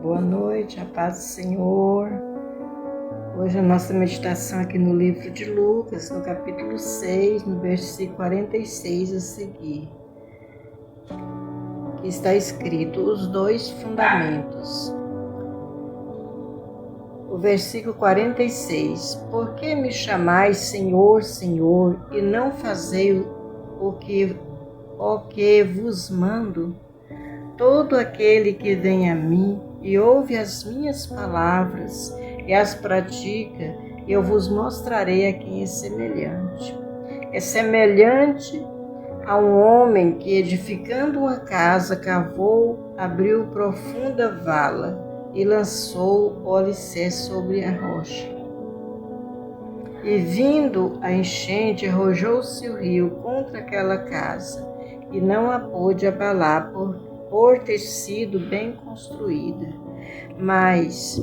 Boa noite, a paz do Senhor. Hoje a nossa meditação aqui no livro de Lucas, no capítulo 6, no versículo 46 a seguir, que está escrito: os dois fundamentos. O versículo 46: Por que me chamais Senhor, Senhor, e não fazei o que vos mando? Todo aquele que vem a mim e ouve as minhas palavras e as pratica, eu vos mostrarei a quem é semelhante. É semelhante a um homem que, edificando uma casa, cavou, abriu profunda vala e lançou o alicerce sobre a rocha. E vindo a enchente, arrojou-se o rio contra aquela casa, e não a pôde abalar por ter sido bem construída. Mas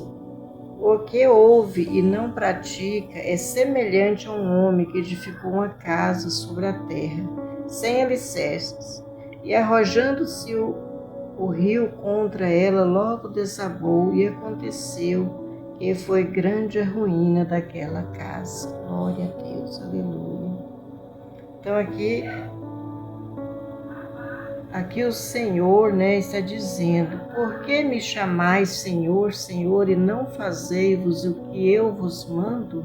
o que ouve e não pratica é semelhante a um homem que edificou uma casa sobre a terra, sem alicerces, e arrojando-se o rio contra ela, logo desabou, e aconteceu que foi grande a ruína daquela casa. Glória a Deus, aleluia. Então aqui o Senhor, está dizendo: por que me chamais Senhor, Senhor, e não fazei-vos o que eu vos mando?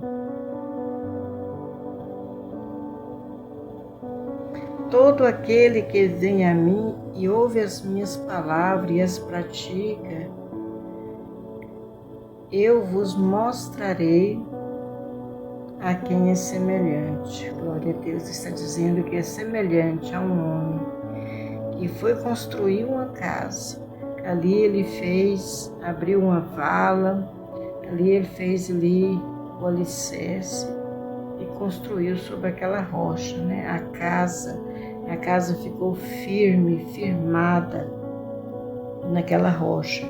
Todo aquele que vem a mim e ouve as minhas palavras e as pratica, eu vos mostrarei a quem é semelhante. Glória a Deus, está dizendo que é semelhante a um homem que foi construir uma casa. Ali ele abriu uma vala, ali ele fez o alicerce e construiu sobre aquela rocha, A casa ficou firmada naquela rocha.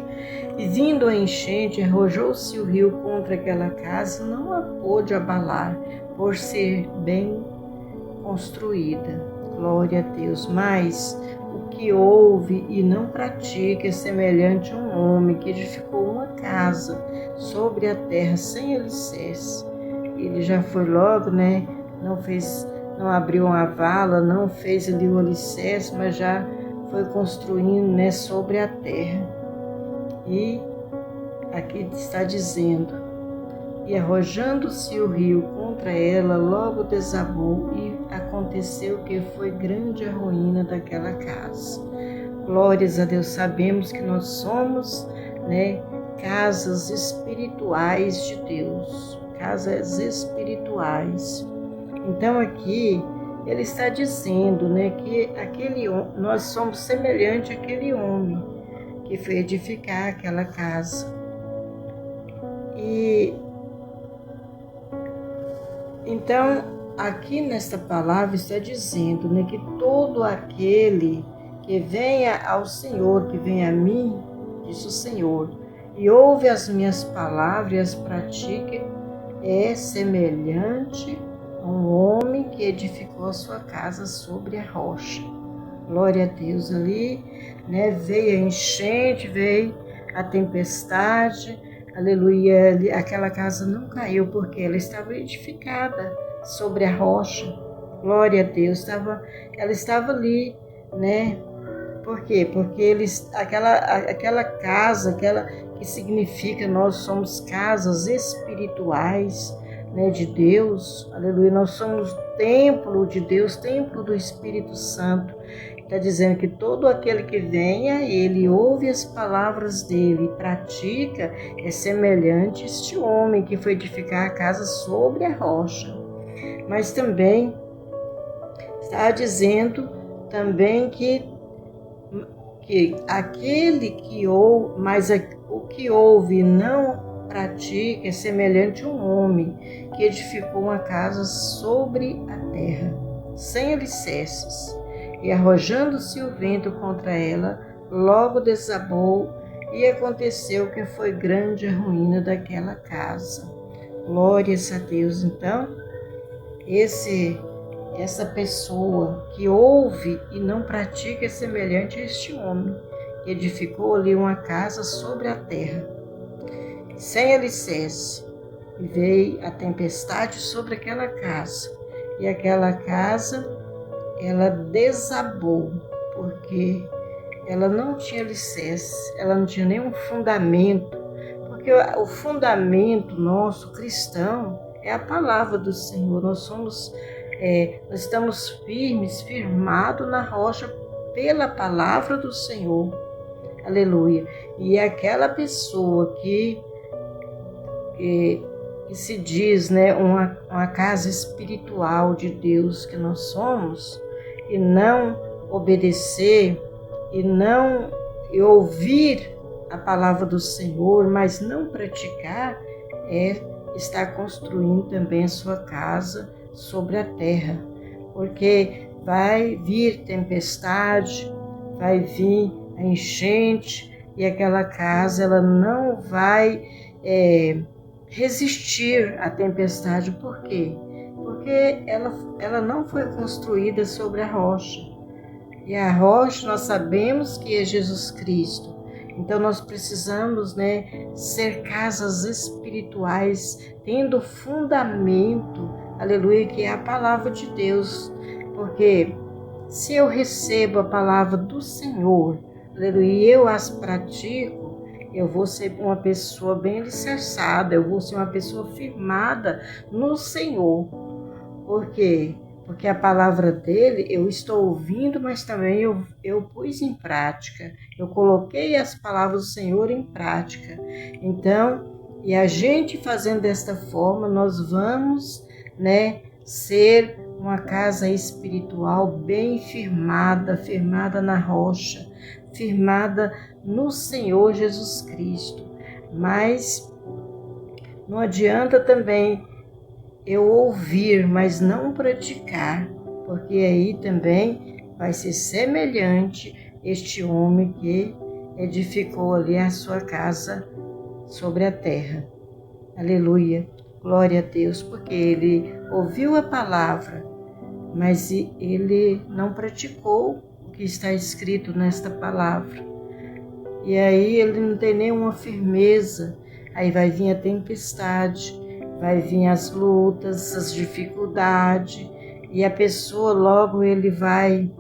E vindo a enchente, arrojou-se o rio contra aquela casa, não a pôde abalar, por ser bem construída. Glória a Deus. Mas o que ouve e não pratica é semelhante a um homem que edificou uma casa sobre a terra sem alicerce. Ele já foi logo, não abriu uma vala, não fez ali o alicerce, mas já foi construindo, sobre a terra. E aqui está dizendo: e arrojando-se o rio contra ela, logo desabou, e aconteceu que foi grande a ruína daquela casa. Glórias a Deus. Sabemos que nós somos, casas espirituais de Deus, casas espirituais. Então aqui ele está dizendo, que nós somos semelhante àquele homem que foi edificar aquela casa. E então, aqui nesta palavra está dizendo, que todo aquele que venha ao Senhor, que venha a mim, diz o Senhor, e ouve as minhas palavras e as pratica, é semelhante a um homem que edificou a sua casa sobre a rocha. Glória a Deus. Ali, veio a enchente, veio a tempestade, aleluia, aquela casa não caiu porque ela estava edificada sobre a rocha. Glória a Deus, ela estava ali, Por quê? Porque aquela casa, que significa nós somos casas espirituais, de Deus, aleluia, nós somos templo de Deus, templo do Espírito Santo. Está dizendo que todo aquele que venha, ele ouve as palavras dele e pratica, é semelhante a este homem que foi edificar a casa sobre a rocha. Mas também está dizendo também que aquele que ouve, mas o que ouve e não pratica é semelhante a um homem que edificou uma casa sobre a terra, sem alicerces. E arrojando-se o vento contra ela, logo desabou, e aconteceu que foi grande a ruína daquela casa. Glórias a Deus. Então, essa pessoa que ouve e não pratica é semelhante a este homem edificou ali uma casa sobre a terra, sem alicerce. E veio a tempestade sobre aquela casa. E aquela casa, ela desabou, porque ela não tinha alicerce, ela não tinha nenhum fundamento. Porque o fundamento nosso cristão é a palavra do Senhor. Nós estamos firmados na rocha pela palavra do Senhor. Aleluia. E aquela pessoa que se diz, né, uma casa espiritual de Deus que nós somos, e não obedecer, e ouvir a palavra do Senhor, mas não praticar, está construindo também a sua casa sobre a terra, porque vai vir tempestade, vai vir a enchente, e aquela casa ela não vai resistir à tempestade. Por quê? Porque ela não foi construída sobre a rocha. E a rocha nós sabemos que é Jesus Cristo. Então nós precisamos, ser casas espirituais, tendo fundamento, aleluia, que é a palavra de Deus. Porque se eu recebo a palavra do Senhor, aleluia, e eu as pratico, eu vou ser uma pessoa bem alicerçada, eu vou ser uma pessoa firmada no Senhor. Por quê? Porque a palavra dele eu estou ouvindo, mas também eu pus em prática. Eu coloquei as palavras do Senhor em prática. Então, e a gente fazendo desta forma, nós vamos, ser uma casa espiritual bem firmada na rocha, firmada no Senhor Jesus Cristo. Mas não adianta também eu ouvir, mas não praticar, porque aí também vai ser semelhante este homem que edificou ali a sua casa sobre a terra. Aleluia, glória a Deus, porque ele ouviu a palavra, mas ele não praticou o que está escrito nesta palavra. E aí ele não tem nenhuma firmeza, aí vai vir a tempestade, vai vir as lutas, as dificuldades, e a pessoa logo ele vai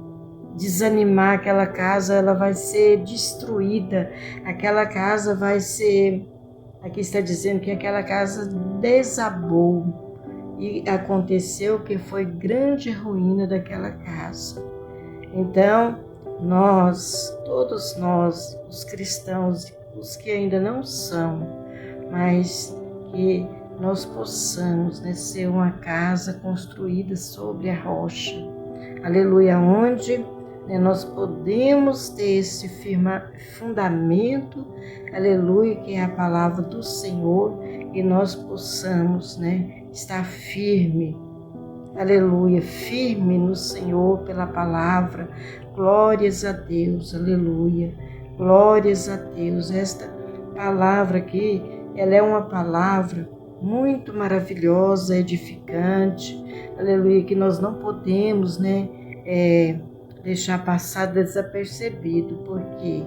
desanimar, aquela casa ela vai ser destruída, aquela casa vai ser, aqui está dizendo que aquela casa desabou, e aconteceu que foi grande ruína daquela casa. Então, todos nós, os cristãos, os que ainda não são, mas que nós possamos ser uma casa construída sobre a rocha. Aleluia, onde nós podemos ter esse fundamento, aleluia, que é a palavra do Senhor, e nós possamos, estar firme, aleluia, firme no Senhor pela palavra. Glórias a Deus, aleluia, glórias a Deus. Esta palavra aqui, ela é uma palavra muito maravilhosa, edificante, aleluia, que nós não podemos, deixar passar desapercebido, porque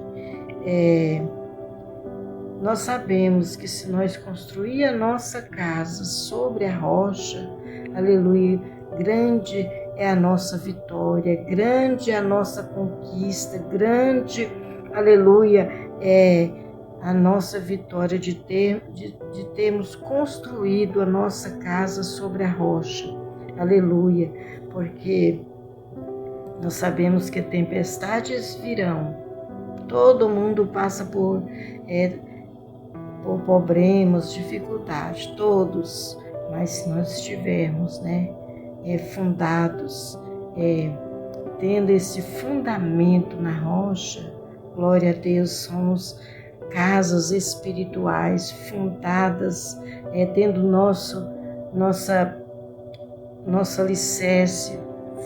nós sabemos que se nós construir a nossa casa sobre a rocha, aleluia, grande é a nossa vitória, grande é a nossa conquista, grande, aleluia, é a nossa vitória de termos construído a nossa casa sobre a rocha. Aleluia, porque nós sabemos que tempestades virão. Todo mundo passa por problemas, dificuldades, todos. Mas se nós estivermos, fundados, tendo esse fundamento na rocha, glória a Deus, somos casas espirituais fundadas, tendo nosso alicerce,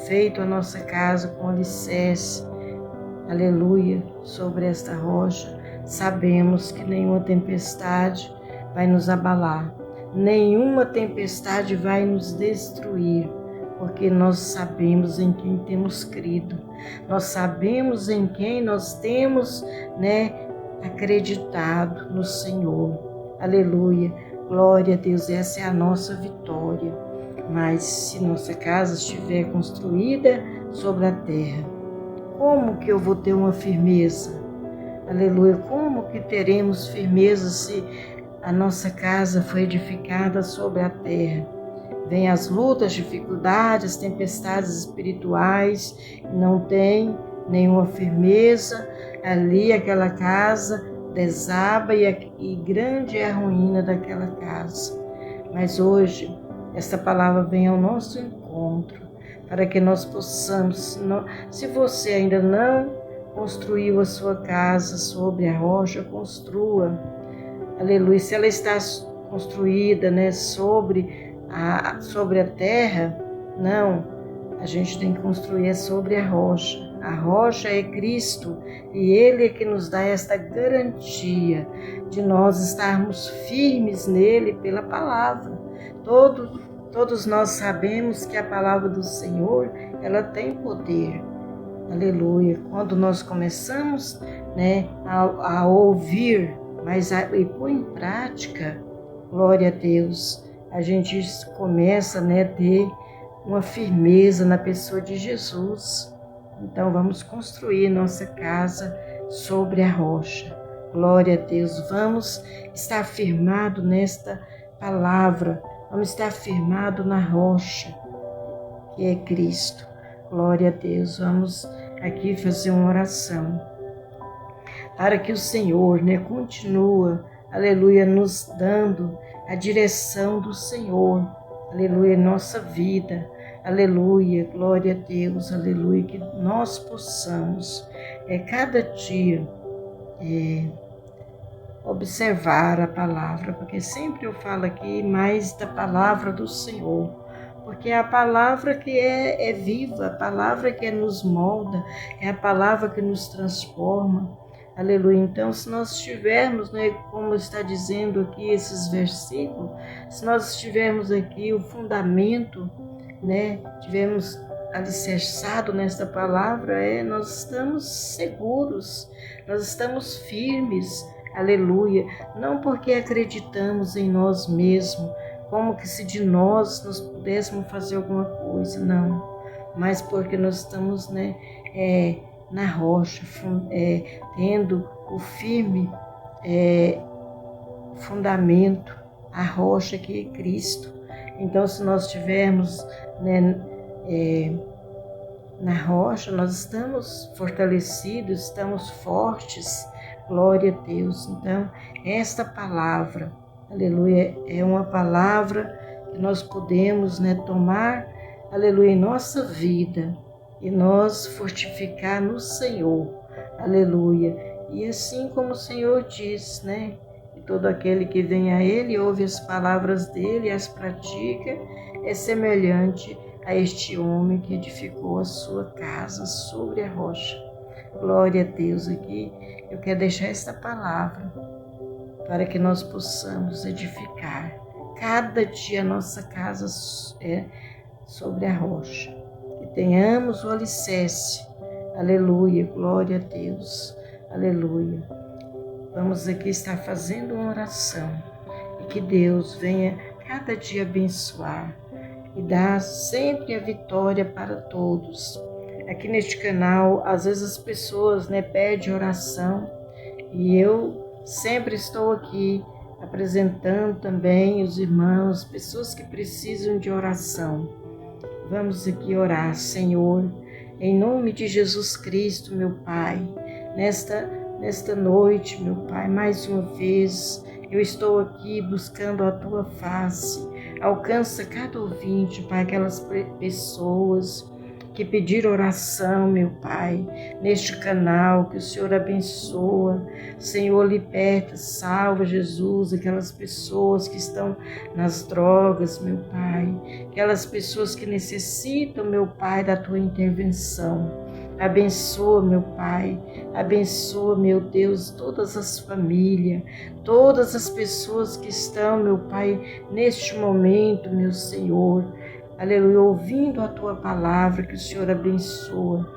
feito a nossa casa com alicerce, aleluia, sobre esta rocha. Sabemos que nenhuma tempestade vai nos abalar, nenhuma tempestade vai nos destruir, porque nós sabemos em quem temos crido. Nós sabemos em quem nós temos, né, acreditado no Senhor. Aleluia. Glória a Deus, essa é a nossa vitória. Mas se nossa casa estiver construída sobre a terra, como que eu vou ter uma firmeza? Aleluia. Como que teremos firmeza se a nossa casa foi edificada sobre a terra? Vem as lutas, dificuldades, tempestades espirituais, não tem nenhuma firmeza, ali aquela casa desaba e grande é a ruína daquela casa. Mas hoje, esta palavra vem ao nosso encontro, para que nós possamos, se você ainda não construiu a sua casa sobre a rocha, construa. Aleluia. Se ela está construída, né, sobre a terra, não, a gente tem que construir sobre a rocha. A rocha é Cristo e Ele é que nos dá esta garantia de nós estarmos firmes nele pela palavra. Todos nós sabemos que a palavra do Senhor, ela tem poder. Aleluia. Quando nós começamos, né, a ouvir, mas e pôr em prática, glória a Deus, a gente começa, né, a ter uma firmeza na pessoa de Jesus. Então vamos construir nossa casa sobre a rocha. Glória a Deus. Vamos estar firmado nesta palavra. Vamos estar firmado na rocha, que é Cristo. Glória a Deus. Vamos aqui fazer uma oração para que o Senhor, né, continua, aleluia, nos dando a direção do Senhor, aleluia, nossa vida, aleluia, glória a Deus, aleluia, que nós possamos cada dia observar a palavra, porque sempre eu falo aqui mais da palavra do Senhor, porque é a palavra que é viva, a palavra que nos molda, é a palavra que nos transforma. Aleluia. Então, se nós estivermos, né, como está dizendo aqui esses versículos, se nós estivermos aqui o fundamento, né, tivermos alicerçado nesta palavra, nós estamos seguros, nós estamos firmes. Aleluia. Não porque acreditamos em nós mesmos, como que se de nós pudéssemos fazer alguma coisa, não. Mas porque nós estamos, né, na rocha, tendo o firme fundamento, a rocha que é Cristo. Então, se nós estivermos, né, na rocha, nós estamos fortalecidos, estamos fortes. Glória a Deus. Então, esta palavra, aleluia, é uma palavra que nós podemos, né, tomar, aleluia, em nossa vida e nós fortificar no Senhor, aleluia. E assim como o Senhor diz, né, que todo aquele que vem a Ele, ouve as palavras dEle e as pratica, é semelhante a este homem que edificou a sua casa sobre a rocha. Glória a Deus. Aqui eu quero deixar esta palavra para que nós possamos edificar cada dia a nossa casa sobre a rocha. Que tenhamos o alicerce. Aleluia. Glória a Deus. Aleluia. Vamos aqui estar fazendo uma oração e que Deus venha cada dia abençoar e dar sempre a vitória para todos. Aqui neste canal, às vezes as pessoas, né, pedem oração e eu sempre estou aqui apresentando também os irmãos, pessoas que precisam de oração. Vamos aqui orar, Senhor, em nome de Jesus Cristo, meu Pai, nesta noite, meu Pai, mais uma vez eu estou aqui buscando a Tua face. Alcança cada ouvinte, Pai, aquelas pessoas que pedir oração, meu Pai, neste canal, que o Senhor abençoa, Senhor, liberta, salva, Jesus, aquelas pessoas que estão nas drogas, meu Pai, aquelas pessoas que necessitam, meu Pai, da Tua intervenção. Abençoa, meu Pai, abençoa, meu Deus, todas as famílias, todas as pessoas que estão, meu Pai, neste momento, meu Senhor, aleluia, ouvindo a Tua palavra, que o Senhor abençoa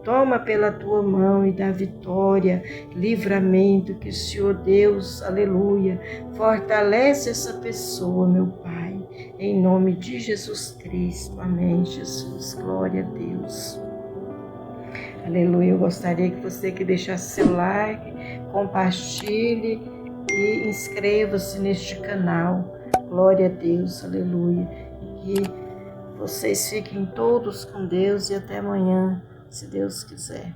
toma pela tua mão e dá vitória, livramento, que o Senhor Deus, aleluia, fortalece essa pessoa, meu Pai, em nome de Jesus Cristo, amém, Jesus, glória a Deus. Aleluia, eu gostaria que você que deixasse seu like, compartilhe e inscreva-se neste canal, glória a Deus, aleluia, e que vocês fiquem todos com Deus e até amanhã, se Deus quiser.